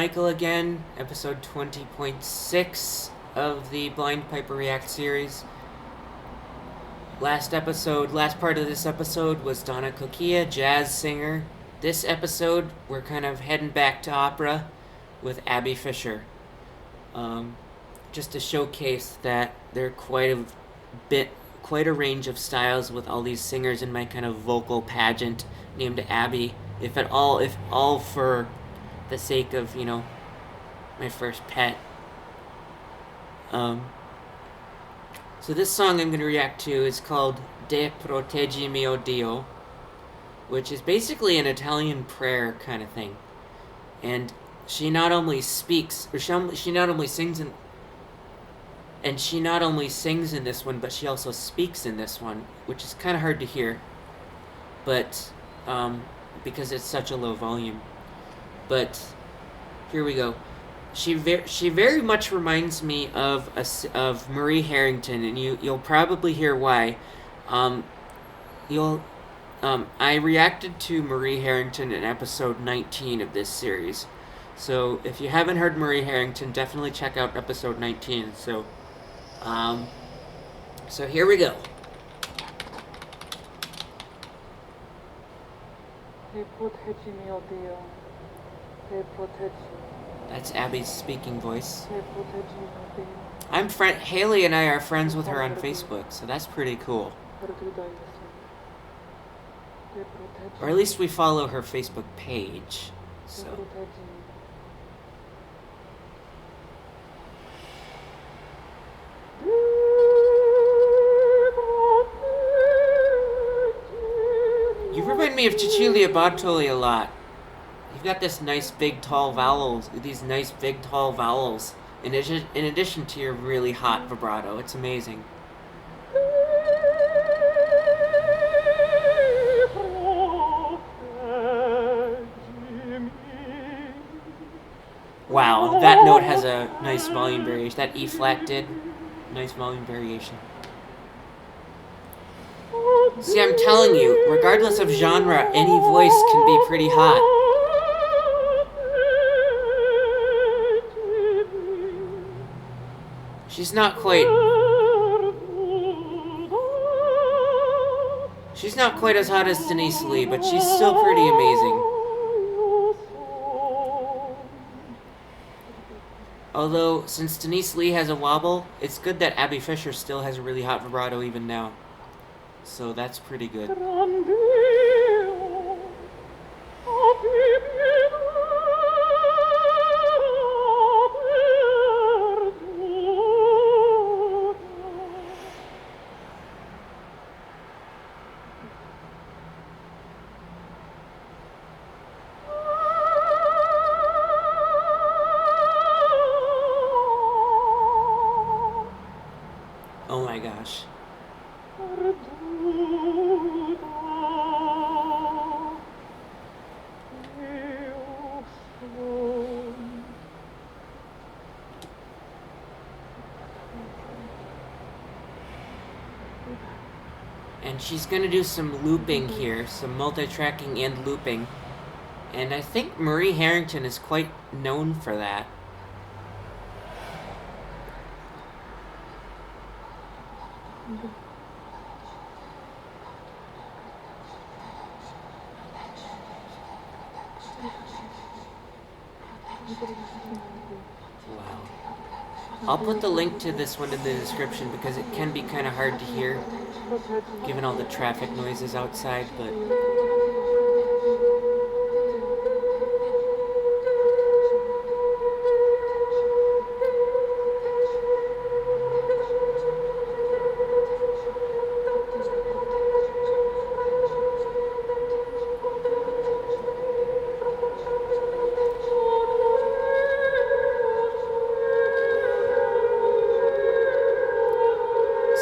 Michael again, episode 20.6 of the Blind Piper React series. Last part of this episode was Donna Coquilla, jazz singer. This episode, we're kind of heading back to opera with Abby Fischer. Just to showcase that there are quite a range of styles with all these singers in my kind of vocal pageant named Abby. If all for the sake of, my first pet. So this song I'm going to react to is called De Proteggi Mio Dio, which is basically an Italian prayer kind of thing. And she not only speaks, or she not only sings in this one, but she also speaks in this one, which is kind of hard to hear, but because it's such a low volume. But here we go. She very much reminds me of Marie Harrington, and you'll probably hear why. I reacted to Marie Harrington in episode 19 of this series, so if you haven't heard Marie Harrington, definitely check out episode 19. So here we go. That's Abby's speaking voice. Hailey and I are friends with her on Facebook, so that's pretty cool. Or at least we follow her Facebook page. So. You remind me of Cecilia Bartoli a lot. You've got this nice big tall vowels, in addition to your really hot vibrato. It's amazing. Wow, that note has a nice volume variation. That E flat did. Nice volume variation. See, I'm telling you, regardless of genre, any voice can be pretty hot. She's not quite as hot as Denise Leigh, but she's still pretty amazing. Although, since Denise Leigh has a wobble, it's good that Abby Fischer still has a really hot vibrato even now. So that's pretty good. Oh my gosh. And she's going to do some looping here, some multi-tracking and looping. And I think Marie Harrington is quite known for that. Wow. I'll put the link to this one in the description because it can be kind of hard to hear given all the traffic noises outside, but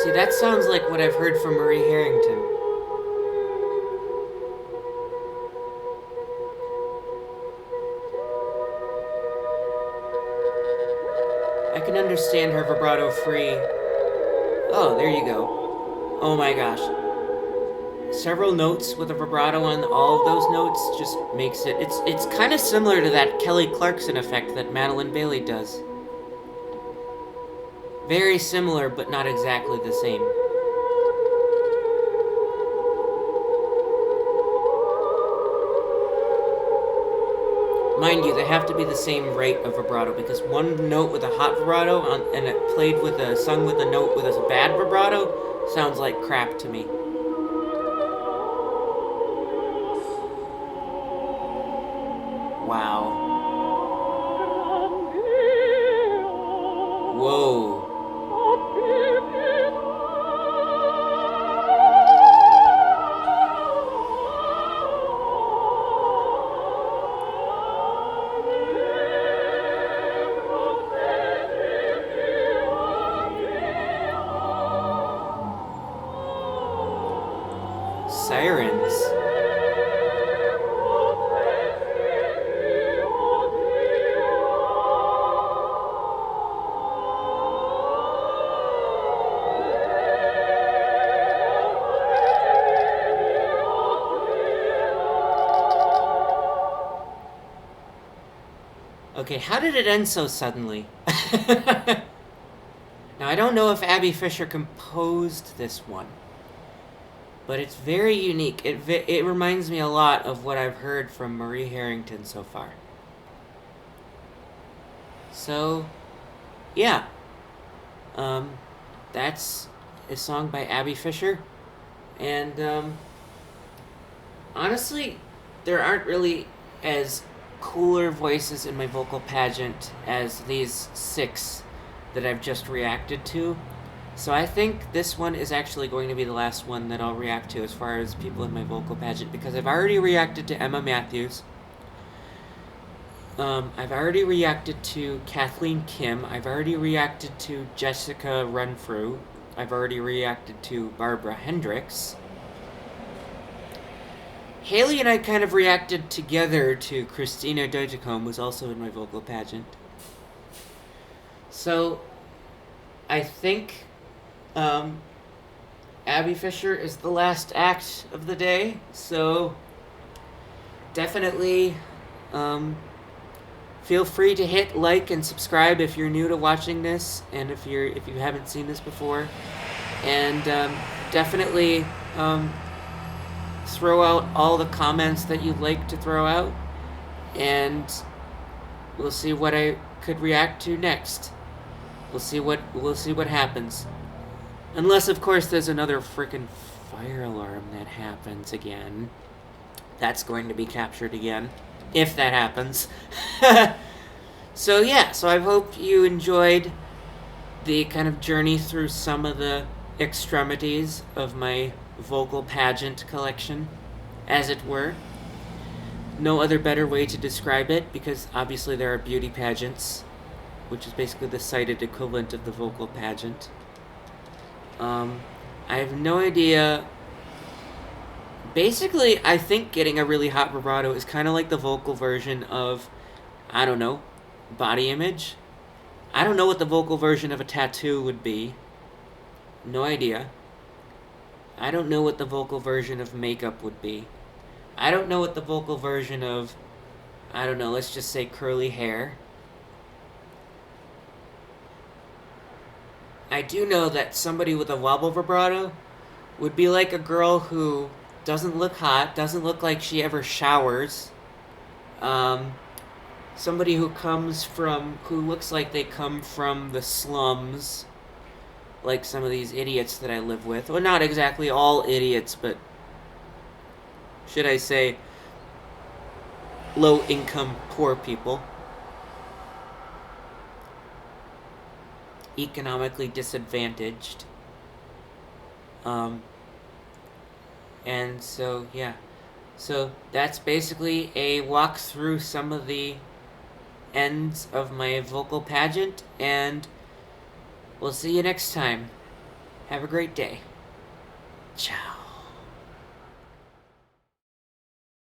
see, that sounds like what I've heard from Marie Harrington. I can understand her vibrato free. Oh, there you go. Oh my gosh. several notes with a vibrato on all of those notes just makes it. It's kind of similar to that Kelly Clarkson effect that Madeline Bailey does. Very similar, but not exactly the same. Mind you, they have to be the same rate of vibrato, because one note with a hot vibrato and it played with sung with a note with a bad vibrato sounds like crap to me. Wow. Whoa. Sirens. Okay, how did it end so suddenly? Now, I don't know if Abby Fischer composed this one, but it's very unique. It reminds me a lot of what I've heard from Marie Harrington so far. So, yeah. That's a song by Abby Fischer. And, honestly, there aren't really as cooler voices in my vocal pageant as these 6 that I've just reacted to. So I think this one is actually going to be the last one that I'll react to as far as people in my vocal pageant, because I've already reacted to Emma Matthews. I've already reacted to Kathleen Kim. I've already reacted to Jessica Renfrew. I've already reacted to Barbara Hendricks. Hailey and I kind of reacted together to Christina Deutschcombe, who's also in my vocal pageant. So, I think Abby Fischer is the last act of the day. So, definitely feel free to hit like and subscribe if you're new to watching this, and if you haven't seen this before. And definitely throw out all the comments that you'd like to throw out, and we'll see what I could react to next. We'll see what happens. Unless, of course, there's another freaking fire alarm that happens again. That's going to be captured again, if that happens. So yeah, so I hope you enjoyed the kind of journey through some of the extremities of my vocal pageant collection, as it were. No other better way to describe it, because obviously there are beauty pageants, which is basically the cited equivalent of the vocal pageant. I have no idea. Basically, I think getting a really hot vibrato is kind of like the vocal version of, I don't know, body image. I don't know what the vocal version of a tattoo would be. No idea. I don't know what the vocal version of makeup would be. I don't know what the vocal version of, I don't know, let's just say curly hair. I do know that somebody with a wobble vibrato would be like a girl who doesn't look hot, doesn't look like she ever showers. Somebody who looks like they come from the slums, like some of these idiots that I live with. Well, not exactly all idiots, but should I say low-income poor people. Economically disadvantaged. And so, yeah. So that's basically a walk through some of the ends of my vocal pageant, and we'll see you next time. Have a great day. Ciao.